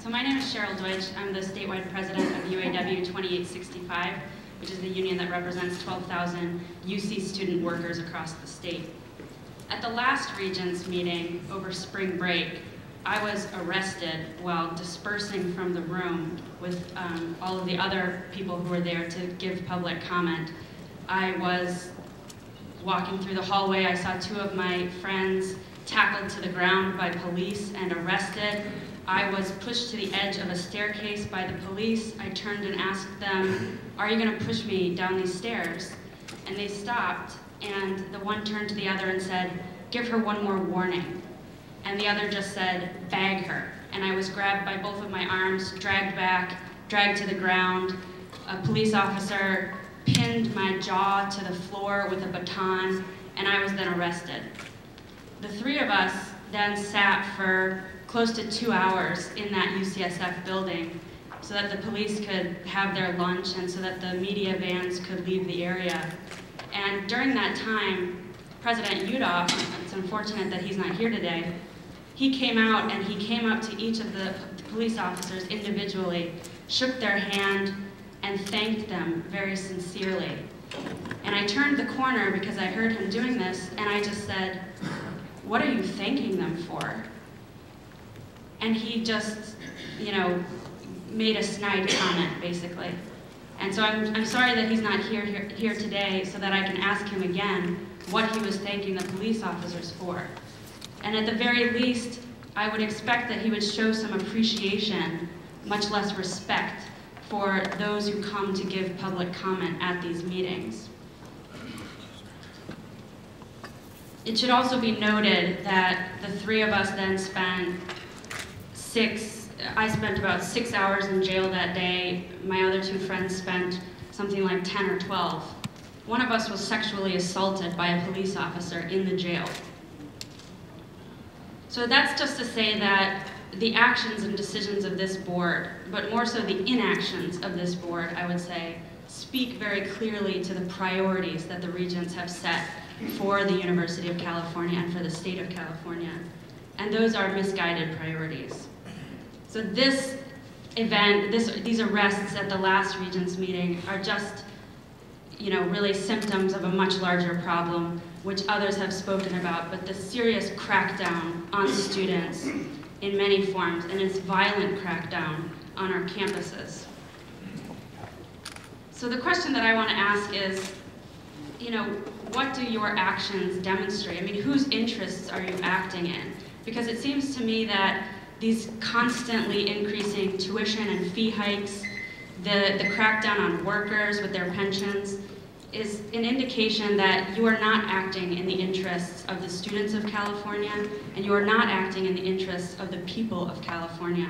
So my name is Cheryl Deutsch. I'm the statewide president of UAW 2865, which is the union that represents 12,000 UC student workers across the state. At the last Regents meeting over spring break, I was arrested while dispersing from the room with all of the other people who were there to give public comment. I was walking through the hallway. I saw two of my friends tackled to the ground by police and arrested. I was pushed to the edge of a staircase by the police. I turned and asked them, "Are you going to push me down these stairs?" And they stopped, and the one turned to the other and said, "Give her one more warning." And the other just said, "Bag her." And I was grabbed by both of my arms, dragged back, dragged to the ground. A police officer pinned my jaw to the floor with a baton, and I was then arrested. The three of us then sat for close to 2 hours in that UCSF building so that the police could have their lunch and so that the media vans could leave the area. And during that time, President Udoff, it's unfortunate that he's not here today, he came out and he came up to each of the police officers individually, shook their hand, and thanked them very sincerely. And I turned the corner because I heard him doing this, and I just said, "What are you thanking them for?" And he just, made a snide comment, basically. And so I'm sorry that he's not here today so that I can ask him again what he was thanking the police officers for. And at the very least, I would expect that he would show some appreciation, much less respect, for those who come to give public comment at these meetings. It should also be noted that the three of us then I spent about 6 hours in jail that day. My other two friends spent something like 10 or 12. One of us was sexually assaulted by a police officer in the jail. So that's just to say that the actions and decisions of this board, but more so the inactions of this board, I would say, speak very clearly to the priorities that the Regents have set for the University of California and for the state of California. And those are misguided priorities. So this event, these arrests at the last Regents meeting are just, really symptoms of a much larger problem, which others have spoken about, but the serious crackdown on students in many forms, and its violent crackdown on our campuses. So the question that I want to ask is, what do your actions demonstrate? I mean, whose interests are you acting in? Because it seems to me that these constantly increasing tuition and fee hikes, the crackdown on workers with their pensions, is an indication that you are not acting in the interests of the students of California, and you are not acting in the interests of the people of California.